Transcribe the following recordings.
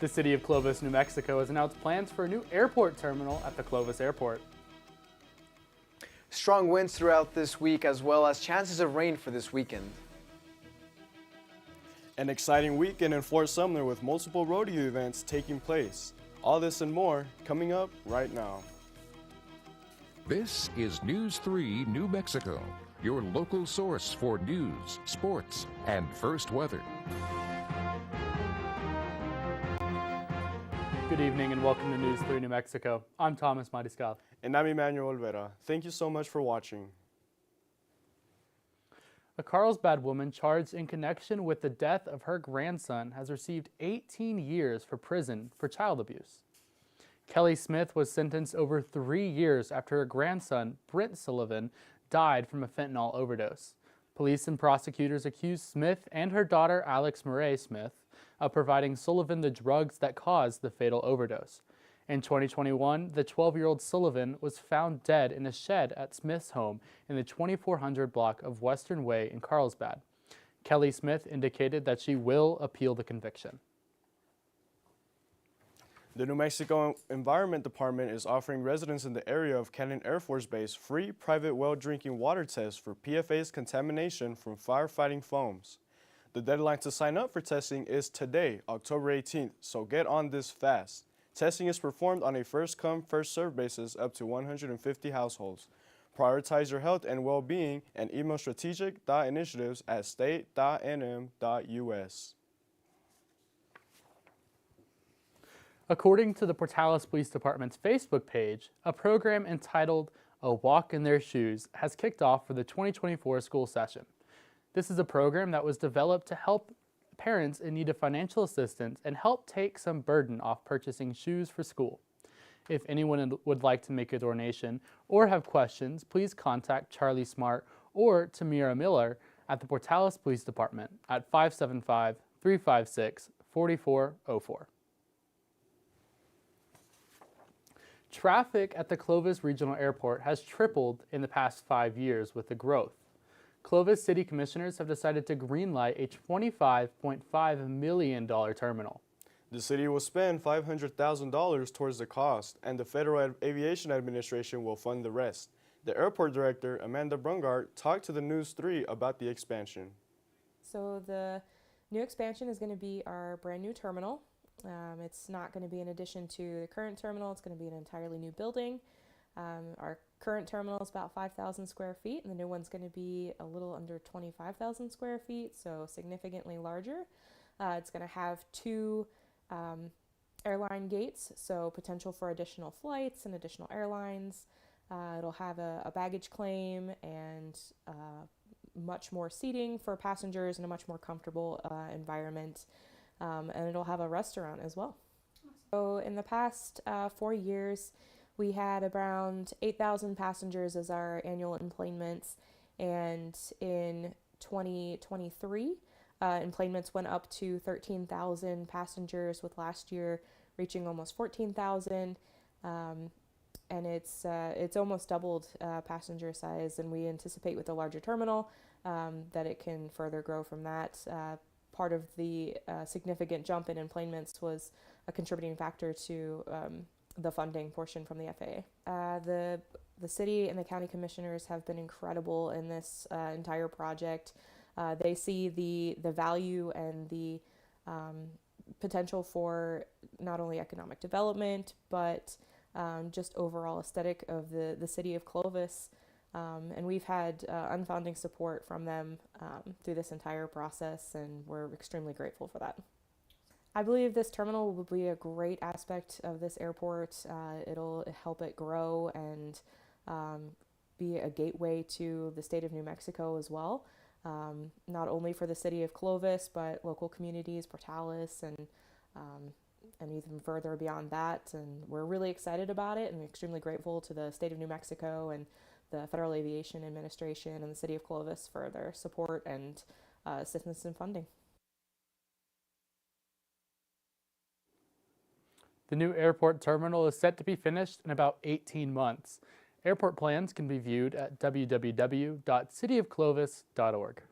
The city of Clovis, New Mexico has announced plans for a new airport terminal at the Clovis Airport. Strong winds throughout this week, as well as chances of rain for this weekend. An exciting weekend in Fort Sumner with multiple rodeo events taking place. All this and more coming up right now. This is News 3 New Mexico, your local source for news, sports, and first weather. Good evening and welcome to News 3 New Mexico. I'm Thomas Mariscal. And I'm Emmanuel Olvera. Thank you so much for watching. A Carlsbad woman charged in connection with the death of her grandson has received 18 years for prison for child abuse. Kelly Smith was sentenced over 3 years after her grandson, Brent Sullivan, died from a fentanyl overdose. Police and prosecutors accused Smith and her daughter, Alex Murray Smith, of providing Sullivan the drugs that caused the fatal overdose. In 2021, the 12-year-old Sullivan was found dead in a shed at Smith's home in the 2400 block of Western Way in Carlsbad. Kelly Smith indicated that she will appeal the conviction. The New Mexico Environment Department is offering residents in the area of Cannon Air Force Base free private well drinking water tests for PFAS contamination from firefighting foams. The deadline to sign up for testing is today, October 18th, so get on this fast. Testing is performed on a first-come, first-served basis up to 150 households. Prioritize your health and well-being and email strategic.initiatives at state.nm.us. According to the Portales Police Department's Facebook page, a program entitled A Walk in Their Shoes has kicked off for the 2024 school session. This is a program that was developed to help parents in need of financial assistance and help take some burden off purchasing shoes for school. If anyone would like to make a donation or have questions, please contact Charlie Smart or Tamira Miller at the Portales Police Department at 575-356-4404. Traffic at the Clovis Regional Airport has tripled in the past 5 years with the growth. Clovis City Commissioners have decided to greenlight a $25.5 million terminal. The city will spend $500,000 towards the cost, and the Federal Aviation Administration will fund the rest. The airport director, Amanda Brungart, talked to the News 3 about the expansion. So the new expansion is going to be our brand new terminal. It's not going to be in addition to the current terminal. It's going to be an entirely new building. Our current terminal is about 5,000 square feet, and the new one's going to be a little under 25,000 square feet, so significantly larger. It's going to have 2 airline gates, so potential for additional flights and additional airlines. It'll have a baggage claim and much more seating for passengers in a much more comfortable environment, and it'll have a restaurant as well. So in the past 4 years, we had around 8,000 passengers as our annual enplanements, and in 2023, enplanements went up to 13,000 passengers, with last year reaching almost 14,000, and it's almost doubled passenger size, and we anticipate with a larger terminal that it can further grow from that. Part of the significant jump in enplanements was a contributing factor to the funding portion from the FAA. The city and the county commissioners have been incredible in this entire project. They see the value and the potential for not only economic development, but just overall aesthetic of the city of Clovis. And we've had unfounding support from them through this entire process, and we're extremely grateful for that. I believe this terminal will be a great aspect of this airport. It'll help it grow and be a gateway to the state of New Mexico as well. Not only for the city of Clovis, but local communities, Portales, and even further beyond that. And we're really excited about it and extremely grateful to the state of New Mexico and the Federal Aviation Administration and the city of Clovis for their support and assistance and funding. The new airport terminal is set to be finished in about 18 months. Airport plans can be viewed at www.cityofclovis.org.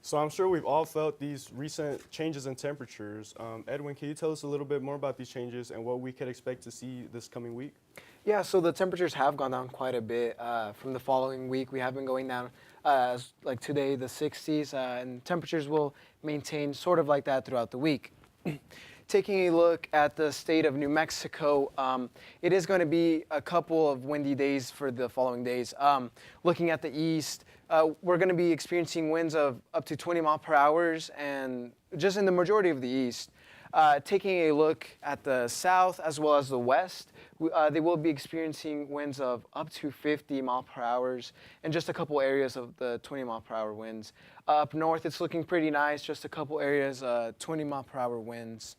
So I'm sure we've all felt these recent changes in temperatures. Edwin, can you tell us a little bit more about these changes and what we could expect to see this coming week? Yeah, so the temperatures have gone down quite a bit from the following week. We have been going down, like today, the 60s, and temperatures will maintain sort of like that throughout the week. Taking a look at the state of New Mexico, it is going to be a couple of windy days for the following days. Looking at the east, we're going to be experiencing winds of up to 20 miles per hour, and just in the majority of the east. Taking a look at the south as well as the west, they will be experiencing winds of up to 50 miles per hour and just a couple areas of the 20 mile per hour winds. Up north, it's looking pretty nice, just a couple areas, 20 mile per hour winds.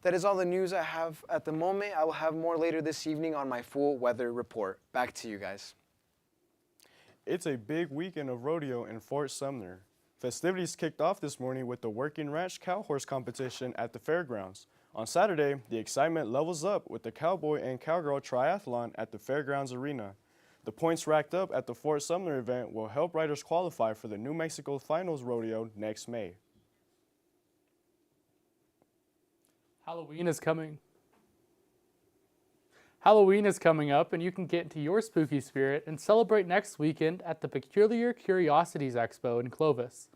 That is all the news I have at the moment. I will have more later this evening on my full weather report. Back to you guys. It's a big weekend of rodeo in Fort Sumner. Festivities kicked off this morning with the Working Ranch Cow Horse competition at the fairgrounds. On Saturday, the excitement levels up with the Cowboy and Cowgirl Triathlon at the Fairgrounds Arena. The points racked up at the Fort Sumner event will help riders qualify for the New Mexico Finals Rodeo next May. Halloween is coming. Halloween is coming up, and you can get into your spooky spirit and celebrate next weekend at the Peculiar Curiosities Expo in Clovis.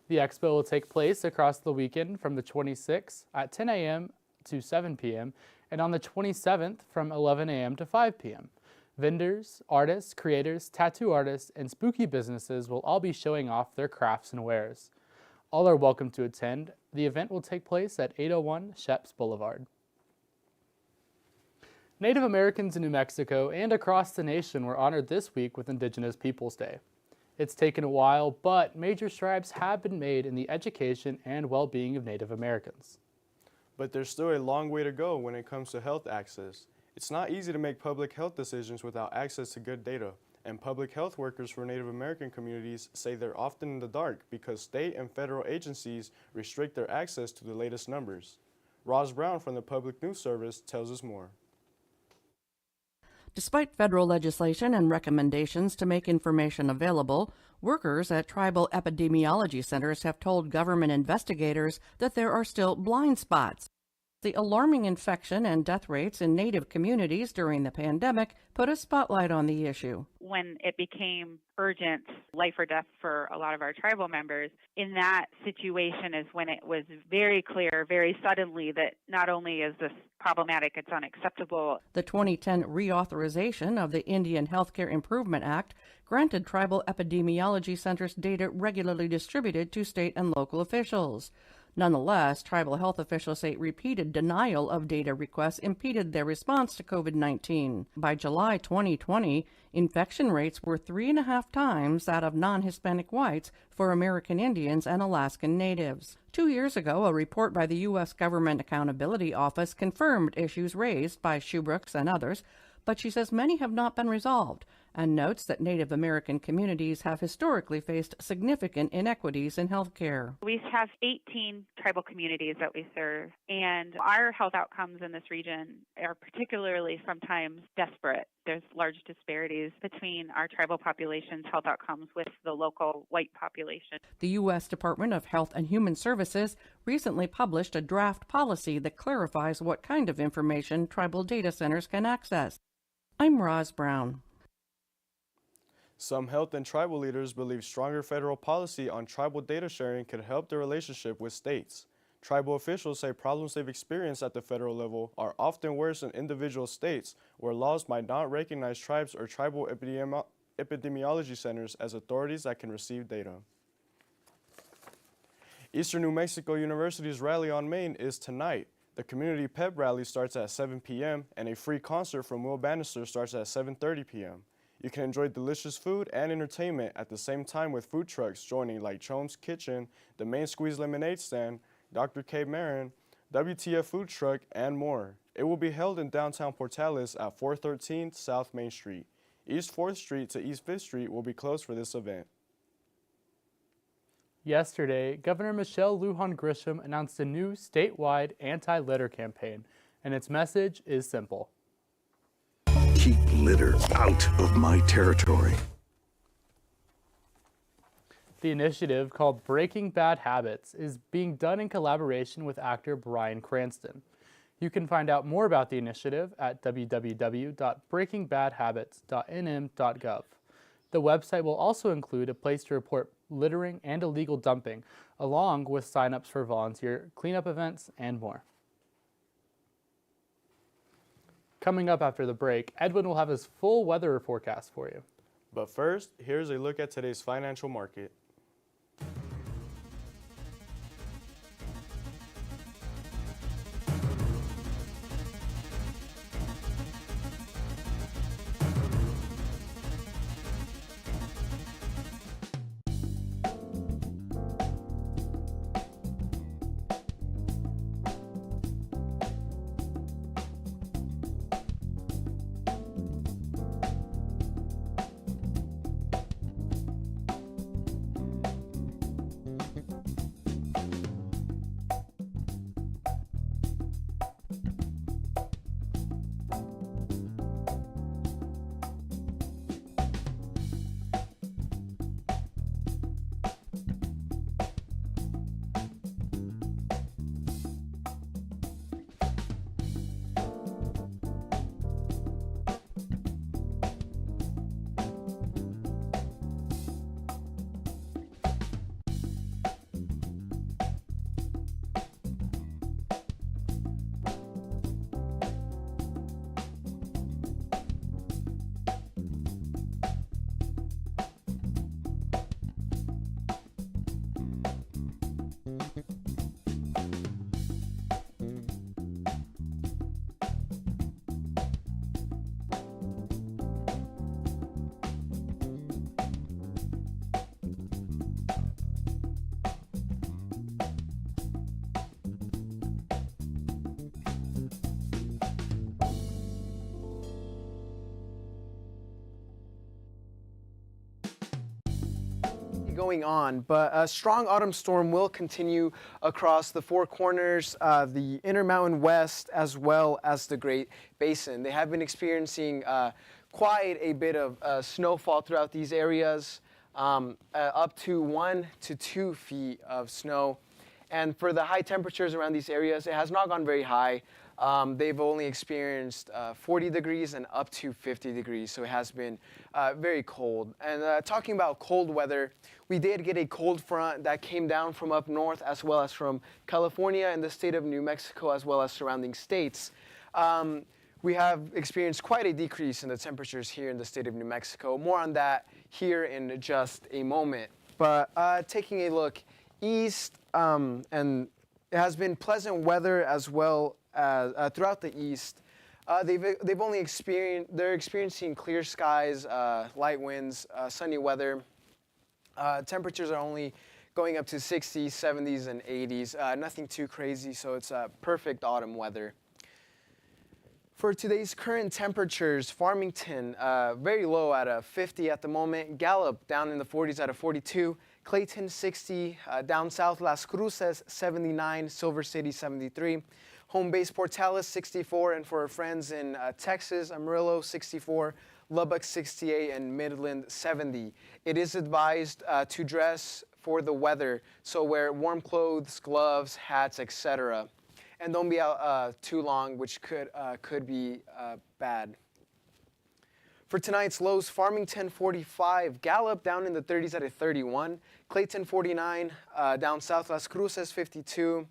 The expo will take place across the weekend from the 26th at 10 a.m. to 7 p.m. and on the 27th from 11 a.m. to 5 p.m. Vendors, artists, creators, tattoo artists, and spooky businesses will all be showing off their crafts and wares. All are welcome to attend. The event will take place at 801 Sheps Boulevard. Native Americans in New Mexico and across the nation were honored this week with Indigenous Peoples Day. It's taken a while, but major strides have been made in the education and well-being of Native Americans. But there's still a long way to go when it comes to health access. It's not easy to make public health decisions without access to good data, and public health workers for Native American communities say they're often in the dark because state and federal agencies restrict their access to the latest numbers. Roz Brown from the Public News Service tells us more. Despite federal legislation and recommendations to make information available, workers at tribal epidemiology centers have told government investigators that there are still blind spots. The alarming infection and death rates in Native communities during the pandemic put a spotlight on the issue. When it became urgent, life or death for a lot of our tribal members, in that situation is when it was very clear, very suddenly, that not only is this problematic, it's unacceptable. The 2010 reauthorization of the Indian Healthcare Improvement Act granted tribal epidemiology centers data regularly distributed to state and local officials. Nonetheless, tribal health officials say repeated denial of data requests impeded their response to COVID-19. By July 2020, infection rates were 3.5 times that of non-Hispanic whites for American Indians and Alaskan Natives. 2 years ago, a report by the U.S. Government Accountability Office confirmed issues raised by Shubrooks and others, but she says many have not been resolved, and notes that Native American communities have historically faced significant inequities in health care. We have 18 tribal communities that we serve, and our health outcomes in this region are particularly sometimes desperate. There's large disparities between our tribal population's health outcomes with the local white population. The U.S. Department of Health and Human Services recently published a draft policy that clarifies what kind of information tribal data centers can access. I'm Roz Brown. Some health and tribal leaders believe stronger federal policy on tribal data sharing could help the relationship with states. Tribal officials say problems they've experienced at the federal level are often worse in individual states where laws might not recognize tribes or tribal epidemiology centers as authorities that can receive data. Eastern New Mexico University's Rally on Main is tonight. The community pep rally starts at 7 p.m. and a free concert from Will Bannister starts at 7:30 p.m. You can enjoy delicious food and entertainment at the same time with food trucks joining like Chome's Kitchen, the Main Squeeze Lemonade Stand, Dr. K. Marin, WTF Food Truck, and more. It will be held in downtown Portales at 413 South Main Street. East 4th Street to East 5th Street will be closed for this event. Yesterday, Governor Michelle Lujan Grisham announced a new statewide anti-litter campaign, and its message is simple. Keep litter out of my territory. The initiative, called Breaking Bad Habits, is being done in collaboration with actor Bryan Cranston. You can find out more about the initiative at www.breakingbadhabits.nm.gov. The website will also include a place to report littering and illegal dumping, along with sign-ups for volunteer cleanup events and more. Coming up after the break, Edwin will have his full weather forecast for you. But first, here's a look at today's financial market. Going on, but a strong autumn storm will continue across the Four Corners, the Intermountain West, as well as the Great Basin. They have been experiencing quite a bit of snowfall throughout these areas, up to 1 to 2 feet of snow. And for the high temperatures around these areas, it has not gone very high. They've only experienced 40 degrees and up to 50 degrees, so it has been very cold. And talking about cold weather, we did get a cold front that came down from up north as well as from California and the state of New Mexico as well as surrounding states. We have experienced quite a decrease in the temperatures here in the state of New Mexico. More on that here in just a moment. But taking a look east, and it has been pleasant weather as well throughout the east. They're experiencing clear skies, light winds, sunny weather. Temperatures are only going up to 60s, 70s, and 80s. Nothing too crazy, so it's perfect autumn weather. For today's current temperatures, Farmington very low at a 50 at the moment. Gallup down in the 40s at a 42. Clayton 60. Down south, Las Cruces 79. Silver City 73. Home base Portales 64, and for our friends in Texas, Amarillo 64, Lubbock 68, and Midland 70. It is advised to dress for the weather, so wear warm clothes, gloves, hats, etc. And don't be out too long, which could be bad. For tonight's lows, Farmington 45, Gallup down in the 30s at a 31, Clayton 49, down south Las Cruces 52.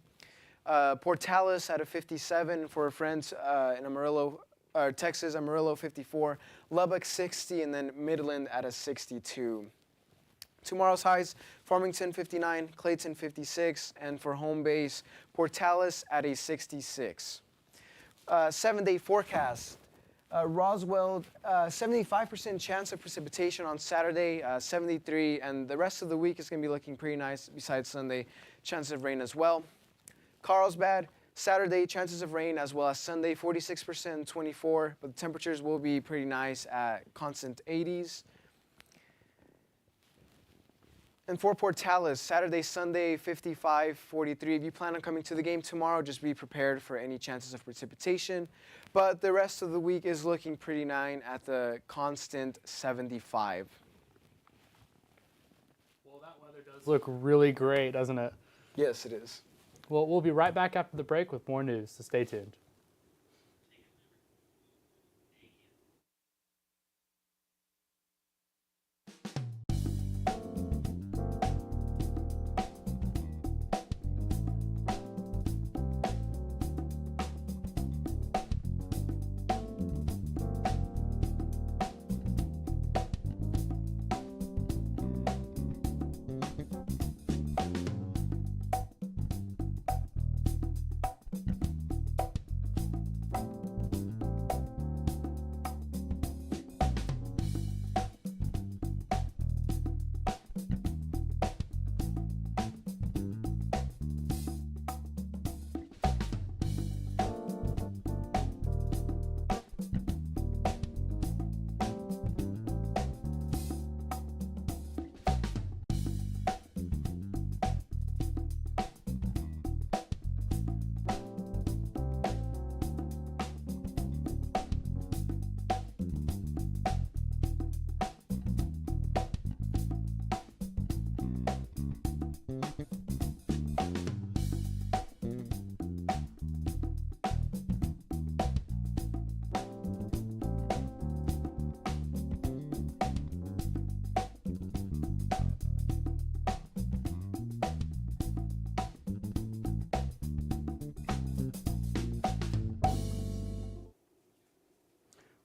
Portales at a 57 for our friends in Amarillo, Texas, Amarillo 54, Lubbock 60, and then Midland at a 62. Tomorrow's highs, Farmington 59, Clayton 56, and for home base, Portales at a 66. 7-day forecast. Roswell, 75% chance of precipitation on Saturday, 73, and the rest of the week is going to be looking pretty nice besides Sunday. Chance of rain as well. Carlsbad, Saturday, chances of rain as well as Sunday, 46%, 24, but the temperatures will be pretty nice at constant 80s. And for Portales, Saturday, Sunday, 55, 43. If you plan on coming to the game tomorrow, just be prepared for any chances of precipitation. But the rest of the week is looking pretty nice at the constant 75. Well, that weather Those look really great, doesn't it? Yes, it is. Well, we'll be right back after the break with more news, so stay tuned.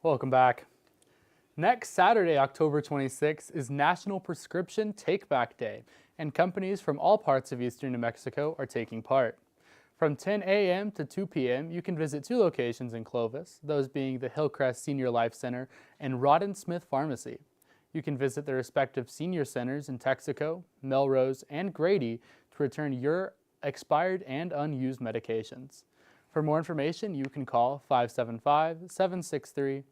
Welcome back. Next Saturday, October 26th, is National Prescription Take-Back Day, and companies from all parts of eastern New Mexico are taking part. From 10 a.m. to 2 p.m., you can visit two locations in Clovis, those being the Hillcrest Senior Life Center and Rodden Smith Pharmacy. You can visit the respective senior centers in Texaco, Melrose, and Grady to return your expired and unused medications. For more information, you can call 575-763-6016.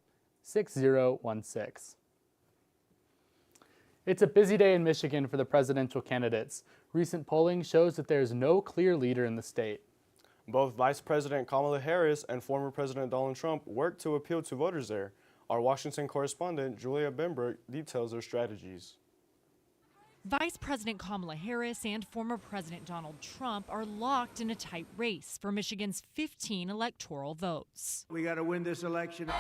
It's a busy day in Michigan for the presidential candidates. Recent polling shows that there is no clear leader in the state. Both Vice President Kamala Harris and former President Donald Trump worked to appeal to voters there. Our Washington correspondent, Julia Benbrook, details their strategies. Vice President Kamala Harris and former President Donald Trump are locked in a tight race for Michigan's 15 electoral votes. We got to win this election.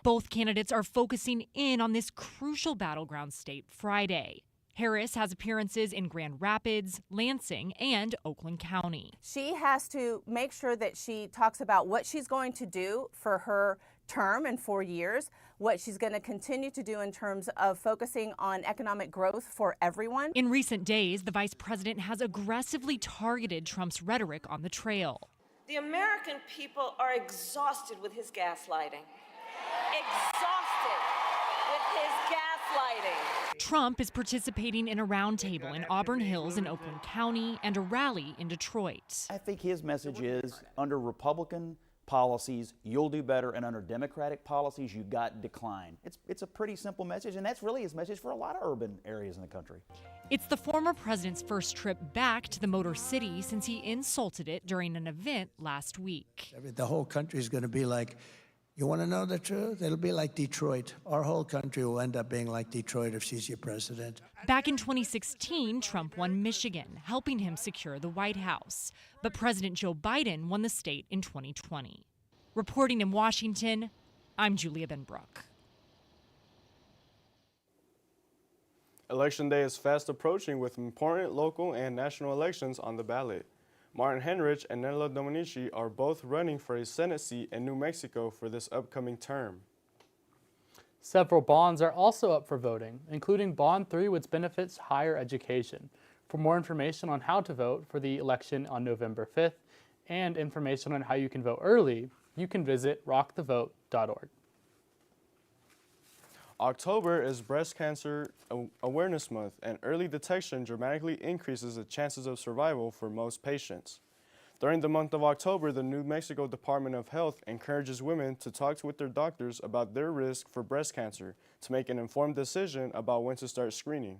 Both candidates are focusing in on this crucial battleground state Friday. Harris has appearances in Grand Rapids, Lansing, and Oakland County. She has to make sure that she talks about what she's going to do for her term in 4 years, what she's going to continue to do in terms of focusing on economic growth for everyone. In recent days, the vice president has aggressively targeted Trump's rhetoric on the trail. The American people are exhausted with his gaslighting. Exhausted with his gaslighting. Trump is participating in a roundtable in Auburn Hills in Oakland County and a rally in Detroit. I think his message is, under Republican policies, you'll do better, and under Democratic policies, you got decline. It's a pretty simple message, and that's really his message for a lot of urban areas in the country. It's the former president's first trip back to the Motor City since he insulted it during an event last week. The whole country is going to be like, you want to know the truth? It'll be like Detroit. Our whole country will end up being like Detroit if she's your president. Back in 2016, Trump won Michigan, helping him secure the White House. But President Joe Biden won the state in 2020. Reporting in Washington, I'm Julia Benbrook. Election day is fast approaching with important local and national elections on the ballot. Martin Henrich and Nella Dominici are both running for a Senate seat in New Mexico for this upcoming term. Several bonds are also up for voting, including Bond 3, which benefits higher education. For more information on how to vote for the election on November 5th and information on how you can vote early, you can visit rockthevote.org. October is Breast Cancer Awareness Month, and early detection dramatically increases the chances of survival for most patients. During the month of October, the New Mexico Department of Health encourages women to talk with their doctors about their risk for breast cancer to make an informed decision about when to start screening.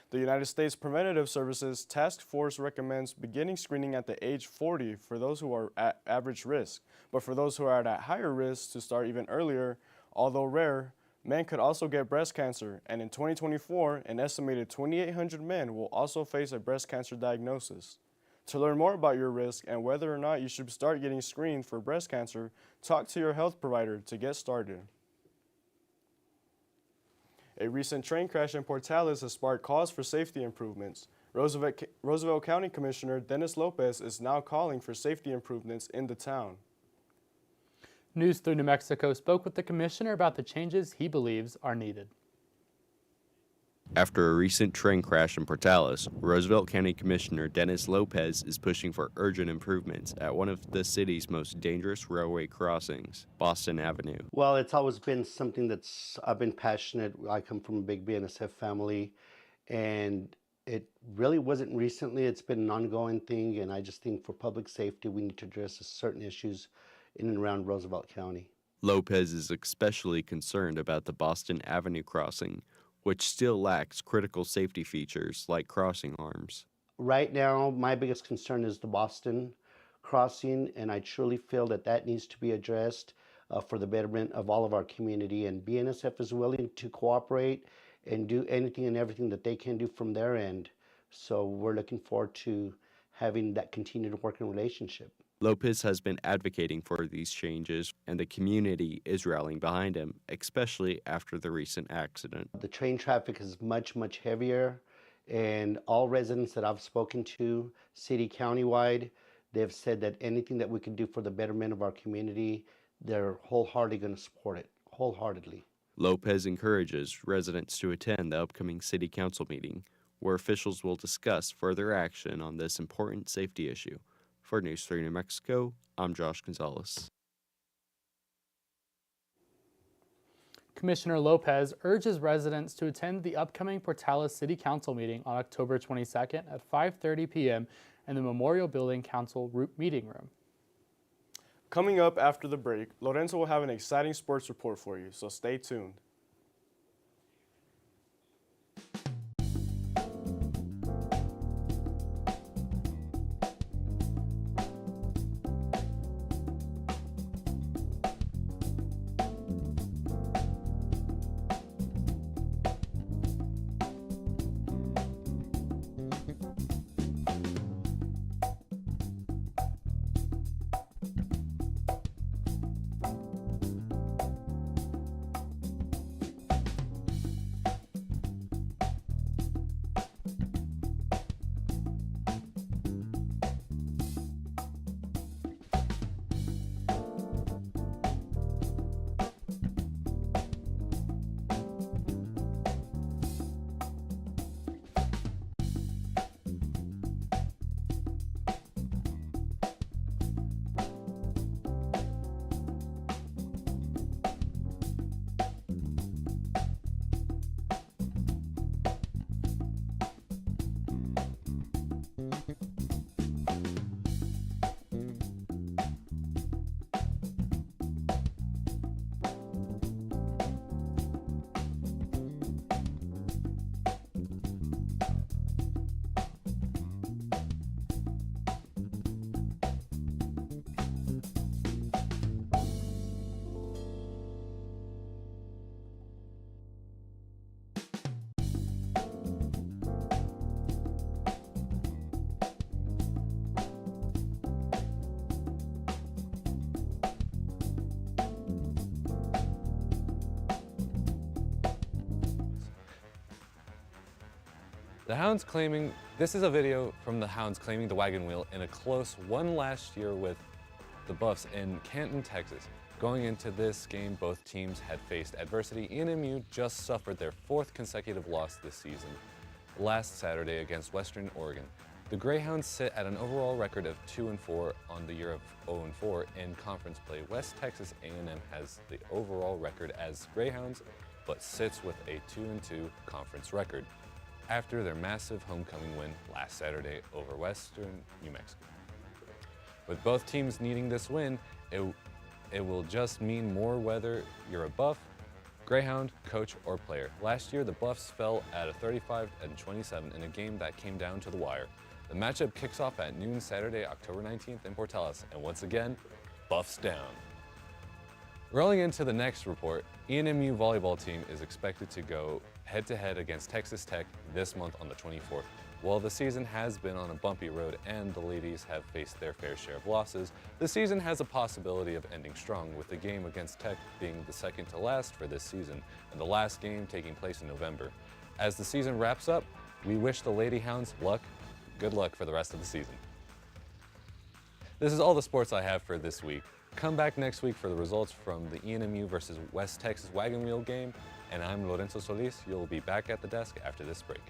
The United States Preventative Services Task Force recommends beginning screening at the age 40 for those who are at average risk, but for those who are at higher risk to start even earlier, although rare, Men could also get breast cancer, and in 2024, an estimated 2,800 men will also face a breast cancer diagnosis. To learn more about your risk and whether or not you should start getting screened for breast cancer, talk to your health provider to get started. A recent train crash in Portales has sparked calls for safety improvements. Roosevelt County Commissioner Dennis Lopez is now calling for safety improvements in the town. News 3 New Mexico spoke with the commissioner about the changes he believes are needed. After a recent train crash in Portales, Roosevelt County Commissioner Dennis Lopez is pushing for urgent improvements at one of the city's most dangerous railway crossings, Boston Avenue. Well, it's always been something I've been passionate. I come from a big BNSF family, and it really wasn't recently. It's been an ongoing thing, and I just think for public safety, we need to address certain issues in and around Roosevelt County. Lopez is especially concerned about the Boston Avenue crossing, which still lacks critical safety features like crossing arms. Right now, my biggest concern is the Boston crossing, and I truly feel that needs to be addressed for the betterment of all of our community. And BNSF is willing to cooperate and do anything and everything that they can do from their end. So we're looking forward to having that continued working relationship. Lopez has been advocating for these changes, and the community is rallying behind him, especially after the recent accident. The train traffic is much, much heavier, and all residents that I've spoken to, city, countywide, they've said that anything that we can do for the betterment of our community, they're wholeheartedly going to support it, wholeheartedly. Lopez encourages residents to attend the upcoming city council meeting, where officials will discuss further action on this important safety issue. For News 3 New Mexico, I'm Josh Gonzalez. Commissioner Lopez urges residents to attend the upcoming Portales City Council meeting on October 22nd at 5:30 p.m. in the Memorial Building Council meeting room. Coming up after the break, Lorenzo will have an exciting sports report for you, so stay tuned. The Hounds claiming, this is a video from the Hounds claiming the wagon wheel in a close one last year with the Buffs in Canton, Texas. Going into this game, both teams had faced adversity. ENMU just suffered their fourth consecutive loss this season, last Saturday against Western Oregon. The Greyhounds sit at an overall record of 2-4 on the year of 0-4 in conference play. West Texas A&M has the overall record as Greyhounds, but sits with a 2-2 conference record after their massive homecoming win last Saturday over Western New Mexico. With both teams needing this win, it will just mean more whether you're a Buff, Greyhound, coach, or player. Last year, the Buffs fell at a 35-27 in a game that came down to the wire. The matchup kicks off at noon Saturday, October 19th in Portales, and once again, Buffs down. Rolling into the next report, ENMU volleyball team is expected to go head-to-head against Texas Tech this month on the 24th. While the season has been on a bumpy road and the ladies have faced their fair share of losses, the season has a possibility of ending strong, with the game against Tech being the second to last for this season and the last game taking place in November. As the season wraps up, we wish the Lady Hounds good luck for the rest of the season. This is all the sports I have for this week. Come back next week for the results from the ENMU versus West Texas Wagon Wheel game, and I'm Lorenzo Solis. You'll be back at the desk after this break.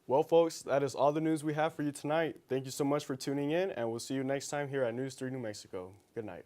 Well, folks, that is all the news we have for you tonight. Thank you so much for tuning in, and we'll see you next time here at News 3 New Mexico. Good night.